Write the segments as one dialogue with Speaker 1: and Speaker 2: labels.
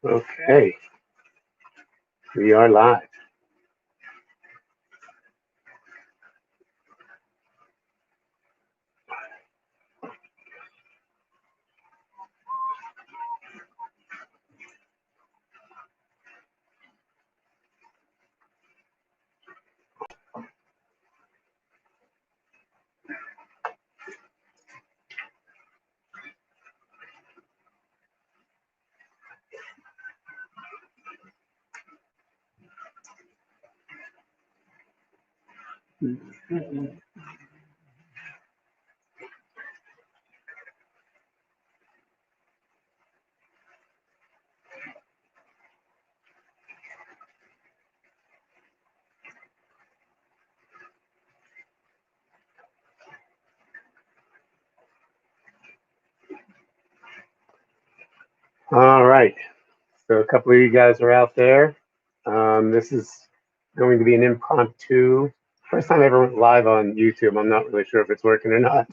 Speaker 1: Okay, we are live. All right, so a couple of you guys are out there. This is going to be an impromptu. First time I ever went live on YouTube. I'm not really sure if it's working or not.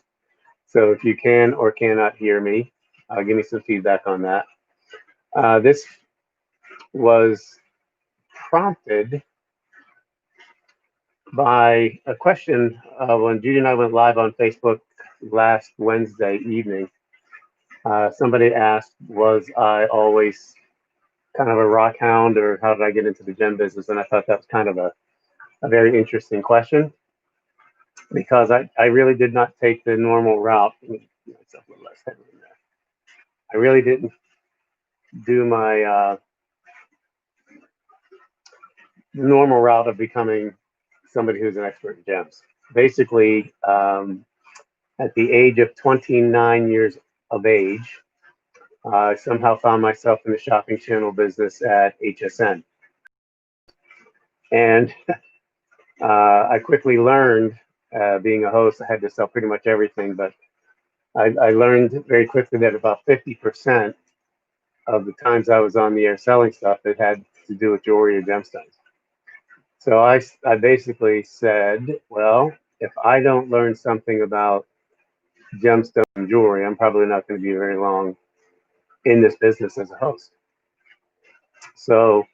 Speaker 1: So if you can or cannot hear me, give me some feedback on that. This was prompted by a question when Judy and I went live on Facebook last Wednesday evening. Somebody asked, was I always kind of a rock hound, or how did I get into the gem business? And I thought that was kind of a very interesting question, because I really did not take the normal route. I really didn't do my normal route of becoming somebody who's an expert in gems. Basically, at the age of 29 years of age, I somehow found myself in the shopping channel business at HSN. And I quickly learned, being a host, I had to sell pretty much everything, but I learned very quickly that about 50% of the times I was on the air selling stuff, it had to do with jewelry or gemstones. So I basically said, well, if I don't learn something about gemstone jewelry, I'm probably not going to be very long in this business as a host. So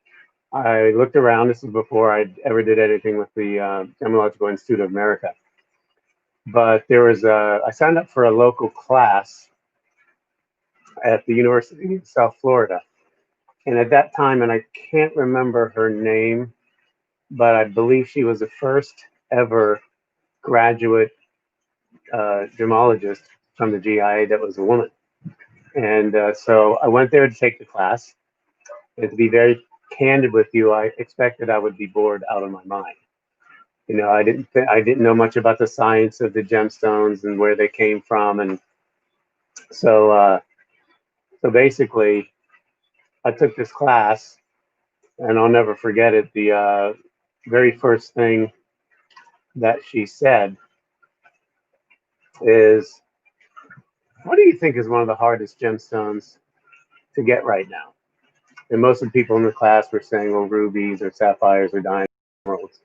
Speaker 1: I looked around. This was before I ever did anything with the Gemological Institute of America. But there was I signed up for a local class at the University of South Florida. And at that time, and I can't remember her name, but I believe she was the first ever graduate gemologist from the GIA that was a woman. And so I went there to take the class. And to be very candid with you, I expected I would be bored out of my mind. You know, I didn't know much about the science of the gemstones and where they came from, and so so basically, I took this class, and I'll never forget it. The very first thing that she said is, "What do you think is one of the hardest gemstones to get right now?" And most of the people in the class were saying, "Well, rubies or sapphires or diamonds,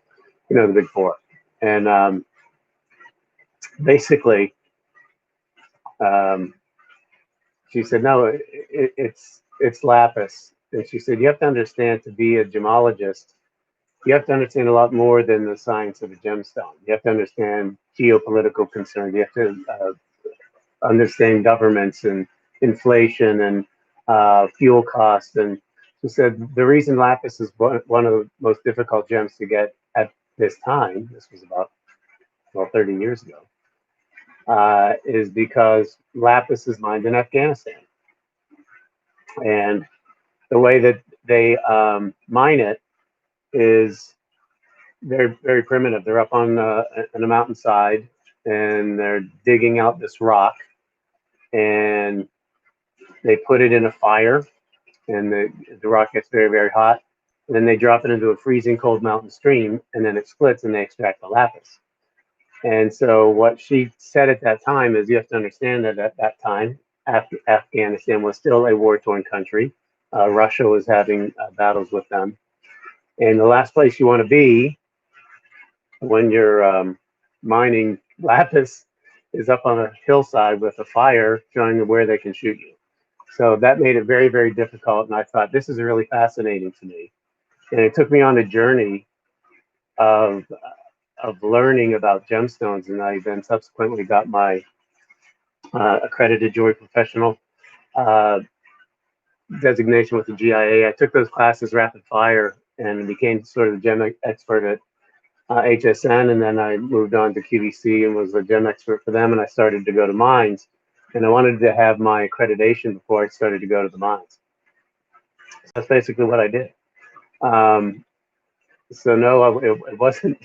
Speaker 1: you know, the big four." And basically, um, she said, "No, it's lapis." And she said, "You have to understand, to be a gemologist, you have to understand a lot more than the science of a gemstone. You have to understand geopolitical concerns. You have to understand governments and inflation and fuel costs." And she said the reason lapis is one of the most difficult gems to get at this time, this was about, well, 30 years ago, is because lapis is mined in Afghanistan. And the way that they mine it is very, very primitive. They're up on a mountainside, and they're digging out this rock, and they put it in a fire, and the rock gets very, very hot. And then they drop it into a freezing cold mountain stream, and then it splits, and they extract the lapis. And so what she said at that time is, you have to understand that at that time, Afghanistan was still a war-torn country. Russia was having battles with them. And the last place you want to be when you're mining lapis is up on a hillside with a fire, showing where they can shoot you. So that made it very, very difficult. And I thought, this is really fascinating to me. And it took me on a journey of learning about gemstones. And I then subsequently got my accredited jewelry professional uh, designation with the GIA. I took those classes rapid fire and became sort of the gem expert at HSN, and then I moved on to QVC and was a gem expert for them. And I started to go to mines, and I wanted to have my accreditation before I started to go to the mines. So that's basically what I did. Um, so no, it wasn't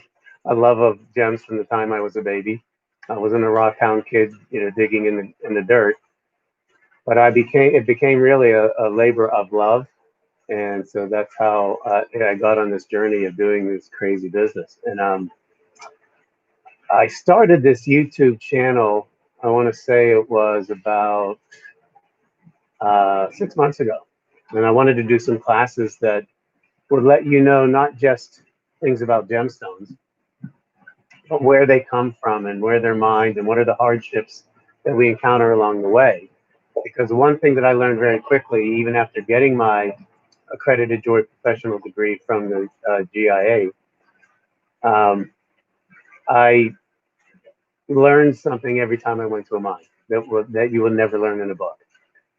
Speaker 1: a love of gems from the time I was a baby. I wasn't a raw town kid, digging in the dirt. But it became really a labor of love, and so that's how I got on this journey of doing this crazy business. And I started this YouTube channel. I want to say it was about 6 months ago, and I wanted to do some classes that would let you know not just things about gemstones, but where they come from and where they're mined and what are the hardships that we encounter along the way. Because one thing that I learned very quickly, even after getting my accredited jewelry professional degree from the GIA, um, I learned something every time I went to a mine that you will never learn in a book.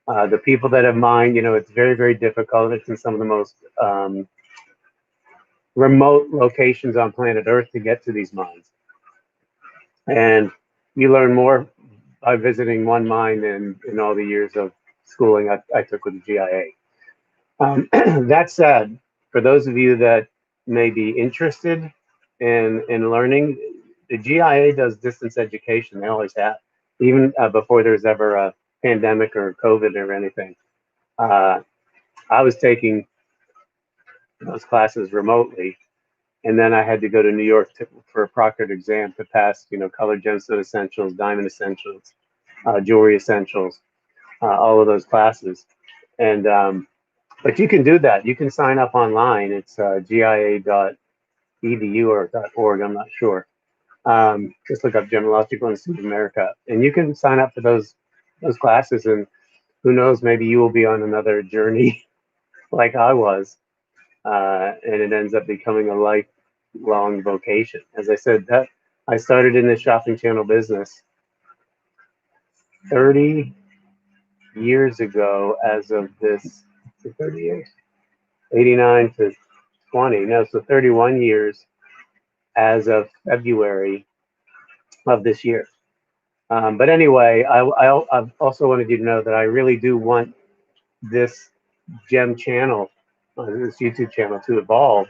Speaker 1: The people that have mined, it's very, very difficult. It's in some of the most remote locations on planet Earth to get to these mines. And you learn more by visiting one mine than in all the years of schooling I took with the GIA. That said, for those of you that may be interested in learning, the GIA does distance education. They always have, even before there's ever a pandemic or COVID or anything. I was taking those classes remotely, and then I had to go to New York for a proctored exam to pass, colored gemstone essentials, diamond essentials, jewelry essentials, all of those classes. And but you can do that. You can sign up online. It's gia.edu or .org. I'm not sure. Just look up Gemological Institute of America, and you can sign up for those classes. And who knows, maybe you will be on another journey like I was, and it ends up becoming a lifelong vocation. As I said, that I started in the shopping channel business 30 years ago. As of this, 30 years, 89 to 20. No, so 31 years as of February of this year. But anyway, I also wanted you to know that I really do want this gem channel, this YouTube channel, to evolve.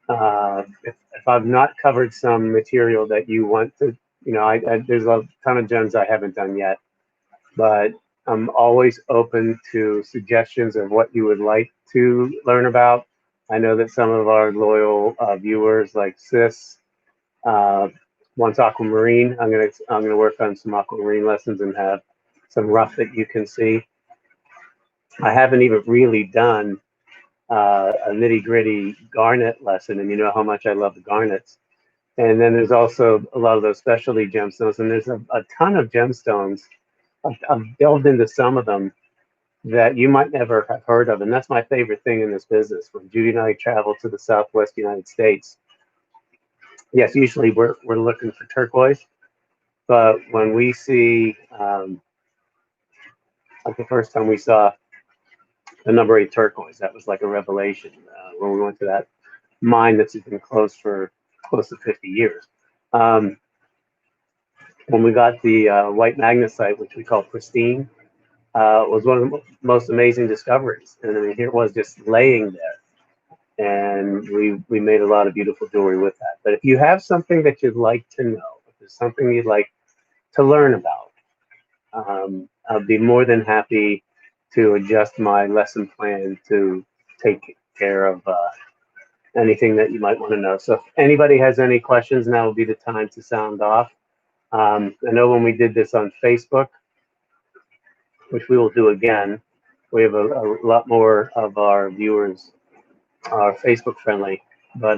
Speaker 1: If I've not covered some material that you want to, there's a ton of gems I haven't done yet, but I'm always open to suggestions of what you would like to learn about. I know that some of our loyal viewers, like Sis, wants aquamarine. I'm gonna work on some aquamarine lessons and have some rough that you can see. I haven't even really done a nitty gritty garnet lesson, and you know how much I love the garnets. And then there's also a lot of those specialty gemstones, and there's a ton of gemstones. I've delved into some of them that you might never have heard of, and that's my favorite thing in this business. When Judy and I travel to the Southwest United States, yes, usually we're looking for turquoise, but when we see, like the first time we saw the number 8 turquoise, that was like a revelation when we went to that mine that's been closed for close to 50 years. When we got the white magnesite, which we call pristine, was one of the most amazing discoveries. And I mean, here it was just laying there, and we made a lot of beautiful jewelry with that. But if you have something that you'd like to know, if there's something you'd like to learn about, I'll be more than happy to adjust my lesson plan to take care of anything that you might want to know. So if anybody has any questions, now will be the time to sound off. I know when we did this on Facebook, which we will do again, we have a lot more of our viewers are Facebook friendly, but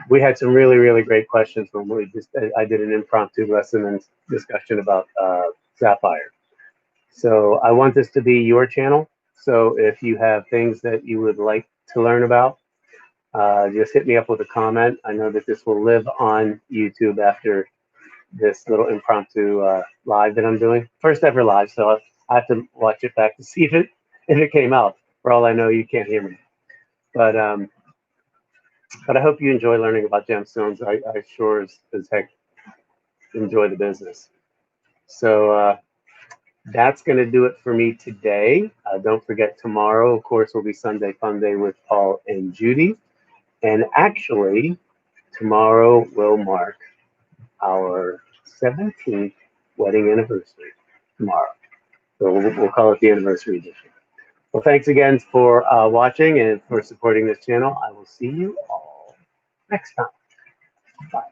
Speaker 1: we had some really, really great questions when I did an impromptu lesson and discussion about sapphire. So I want this to be your channel. So if you have things that you would like to learn about, just hit me up with a comment. I know that this will live on YouTube after this little impromptu live that I'm doing. First ever live, so I have to watch it back to see if it came out. For all I know, you can't hear me. But I hope you enjoy learning about gemstones. I sure as heck enjoy the business. So that's going to do it for me today. Don't forget, tomorrow, of course, will be Sunday Fun Day with Paul and Judy. And actually, tomorrow will mark our 17th wedding anniversary. Tomorrow. So we'll call it the anniversary edition. Well, thanks again for watching and for supporting this channel. I will see you all next time. Bye.